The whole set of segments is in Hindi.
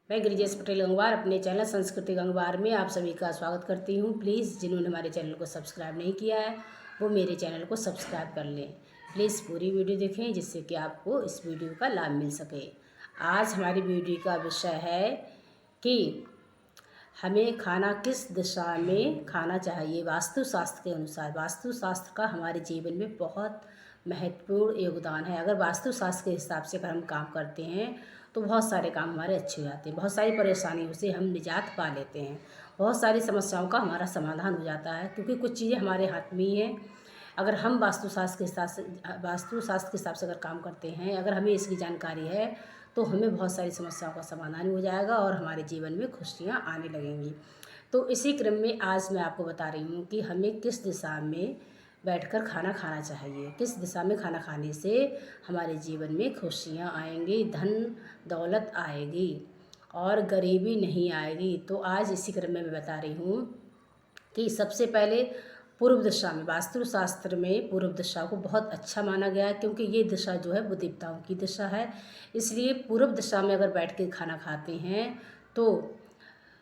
मैं गिरिजेश पटेल गंगवार अपने चैनल संस्कृति गंगवार में आप सभी का स्वागत करती हूँ। प्लीज़ जिन्होंने हमारे चैनल को सब्सक्राइब नहीं किया है वो मेरे चैनल को सब्सक्राइब कर लें। प्लीज़ पूरी वीडियो देखें जिससे कि आपको इस वीडियो का लाभ मिल सके। आज हमारी वीडियो का विषय है कि हमें खाना किस दिशा में खाना चाहिए वास्तुशास्त्र के अनुसार। वास्तुशास्त्र का हमारे जीवन में बहुत महत्वपूर्ण योगदान है। अगर वास्तुशास्त्र के हिसाब से अगर हम काम करते हैं तो बहुत सारे काम हमारे अच्छे हो जाते हैं, बहुत सारी परेशानियों से हम निजात पा लेते हैं, बहुत सारी समस्याओं का हमारा समाधान हो जाता है, क्योंकि कुछ चीज़ें हमारे हाथ में ही हैं। अगर हम वास्तुशास्त्र के हिसाब से अगर काम करते हैं, अगर हमें इसकी जानकारी है तो हमें बहुत सारी समस्याओं का समाधान हो जाएगा और हमारे जीवन में खुशियाँ आने लगेंगी। तो इसी क्रम में आज मैं आपको बता रही हूँ कि हमें किस दिशा में बैठकर खाना खाना चाहिए, किस दिशा में खाना खाने से हमारे जीवन में खुशियाँ आएंगी, धन दौलत आएगी और गरीबी नहीं आएगी। तो आज इसी क्रम में मैं बता रही हूँ कि सबसे पहले पूर्व दिशा में, वास्तुशास्त्र में पूर्व दिशा को बहुत अच्छा माना गया है, क्योंकि ये दिशा जो है वो देवताओं की दिशा है। इसलिए पूर्व दिशा में अगर बैठ के खाना खाते हैं तो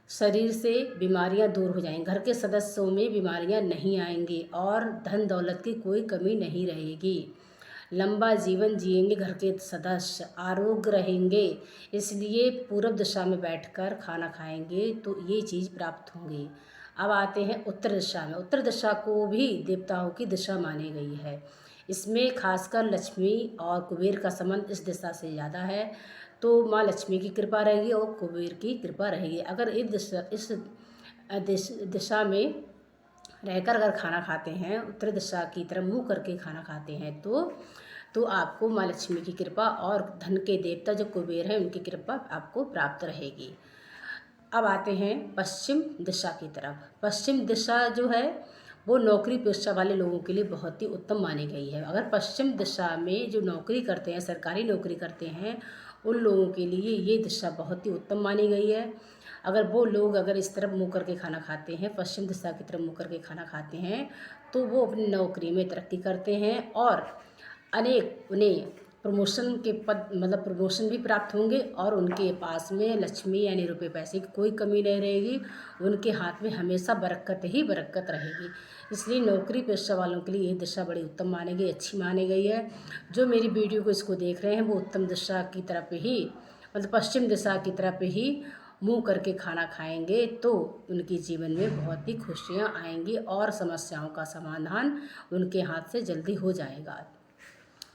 शरीर से बीमारियां दूर हो जाएंगी, घर के सदस्यों में बीमारियां नहीं आएंगी और धन दौलत की कोई कमी नहीं रहेगी। लंबा जीवन जिएंगे घर के सदस्य, आरोग्य रहेंगे। इसलिए पूर्व दिशा में बैठकर खाना खाएंगे तो ये चीज़ प्राप्त होंगी। अब आते हैं उत्तर दिशा में। उत्तर दिशा को भी देवताओं की दिशा मानी गई है। इसमें खासकर लक्ष्मी और कुबेर का संबंध इस दिशा से ज़्यादा है, तो माँ लक्ष्मी की कृपा रहेगी और कुबेर की कृपा रहेगी। अगर इस दिशा में रहकर अगर खाना खाते हैं, उत्तर दिशा की तरफ मुँह करके खाना खाते हैं तो आपको माँ लक्ष्मी की कृपा और धन के देवता जो कुबेर हैं उनकी कृपा आपको प्राप्त रहेगी। अब आते हैं पश्चिम दिशा की तरफ। पश्चिम दिशा जो है वो नौकरी पेशा वाले लोगों के लिए बहुत ही उत्तम मानी गई है। अगर पश्चिम दिशा में जो नौकरी करते हैं, सरकारी नौकरी करते हैं, उन लोगों के लिए ये दिशा बहुत ही उत्तम मानी गई है। अगर वो लोग अगर इस तरफ मुँह करके खाना खाते हैं, पश्चिम दिशा की तरफ मुँह करके खाना खाते हैं, तो वो अपनी नौकरी में तरक्की करते हैं और अनेक उन्हें प्रमोशन के पद मतलब प्रमोशन भी प्राप्त होंगे और उनके पास में लक्ष्मी यानी रुपए पैसे की कोई कमी नहीं रहेगी। उनके हाथ में हमेशा बरकत ही बरकत रहेगी। इसलिए नौकरी पेशा वालों के लिए ये दिशा बड़ी उत्तम मानी गई, अच्छी मानी गई है। जो मेरी वीडियो को इसको देख रहे हैं वो उत्तम दिशा की तरफ ही मतलब पश्चिम दिशा की तरफ ही मुँह करके खाना खाएंगे तो उनके जीवन में बहुत ही खुशियाँ आएंगी और समस्याओं का समाधान उनके हाथ से जल्दी हो जाएगा।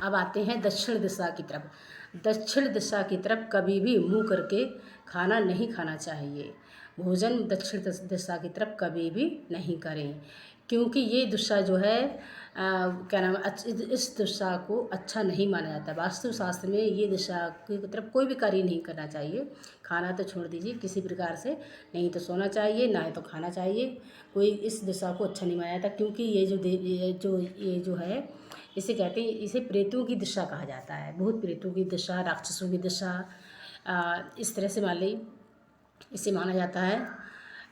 अब आते हैं दक्षिण दिशा की तरफ। दक्षिण दिशा की तरफ कभी भी मुँह करके खाना नहीं खाना चाहिए। भोजन दक्षिण दिशा की तरफ कभी भी नहीं करें, क्योंकि ये दिशा जो है क्या नाम है, इस दिशा को अच्छा नहीं माना जाता। वास्तुशास्त्र में ये दिशा की तरफ कोई भी कार्य नहीं करना चाहिए। खाना तो छोड़ दीजिए किसी प्रकार से, नहीं तो सोना चाहिए ना तो खाना चाहिए। कोई इस दिशा को अच्छा नहीं माना जाता, क्योंकि ये जो है इसे कहते हैं, इसे प्रेतों की दिशा कहा जाता है। भूत प्रेतों की दिशा, राक्षसों की दिशा, इस तरह से मान ली इसे माना जाता है।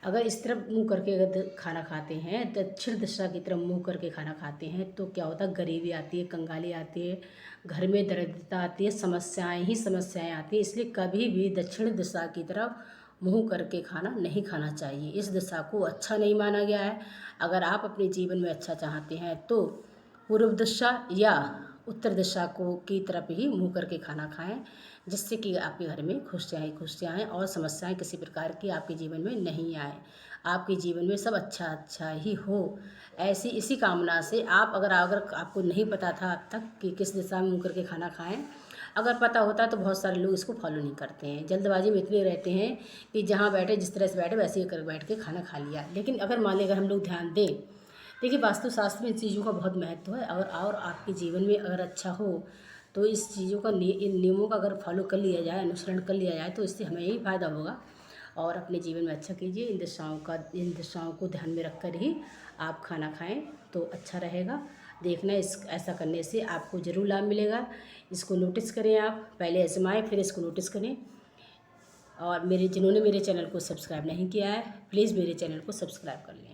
अगर इस तरफ मुँह करके अगर खाना खाते हैं, दक्षिण दिशा की तरफ मुँह करके खाना खाते हैं तो क्या होता है, गरीबी आती है, कंगाली आती है, घर में दरिद्रता आती है, समस्याएं ही समस्याएं आती है। इसलिए कभी भी दक्षिण दिशा की तरफ मुँह करके खाना नहीं खाना चाहिए। इस दिशा को अच्छा नहीं माना गया है। अगर आप अपने जीवन में अच्छा चाहते हैं तो पूर्व दिशा या उत्तर दिशा को की तरफ ही मुँह करके खाना खाएं, जिससे कि आपके घर में खुशियाँ आएँ और समस्याएं किसी प्रकार की आपके जीवन में नहीं आए, आपके जीवन में सब अच्छा ही हो। इसी कामना से अगर आपको नहीं पता था अब तक कि किस दिशा में मुँह करके खाना खाएं, अगर पता होता तो बहुत सारे लोग इसको फॉलो नहीं करते हैं। जल्दबाजी में इतने रहते हैं कि जहाँ बैठे जिस तरह से बैठे वैसे ही कर बैठ के खाना खा लिया। लेकिन अगर मान लें अगर हम लोग ध्यान दें, देखिए वास्तुशास्त्र में इन चीज़ों का बहुत महत्व है। और आपके जीवन में अगर अच्छा हो तो इस चीज़ों का इन नियमों का अगर फॉलो कर लिया जाए, अनुसरण कर लिया जाए तो इससे हमें ही फ़ायदा होगा। और अपने जीवन में अच्छा कीजिए। इन दिशाओं को ध्यान में रखकर ही आप खाना खाएं तो अच्छा रहेगा। देखना ऐसा करने से आपको ज़रूर लाभ मिलेगा। इसको नोटिस करें, आप पहले आजमाएं फिर इसको नोटिस करें। और जिन्होंने मेरे चैनल को सब्सक्राइब नहीं किया है प्लीज़ मेरे चैनल को सब्सक्राइब कर लें।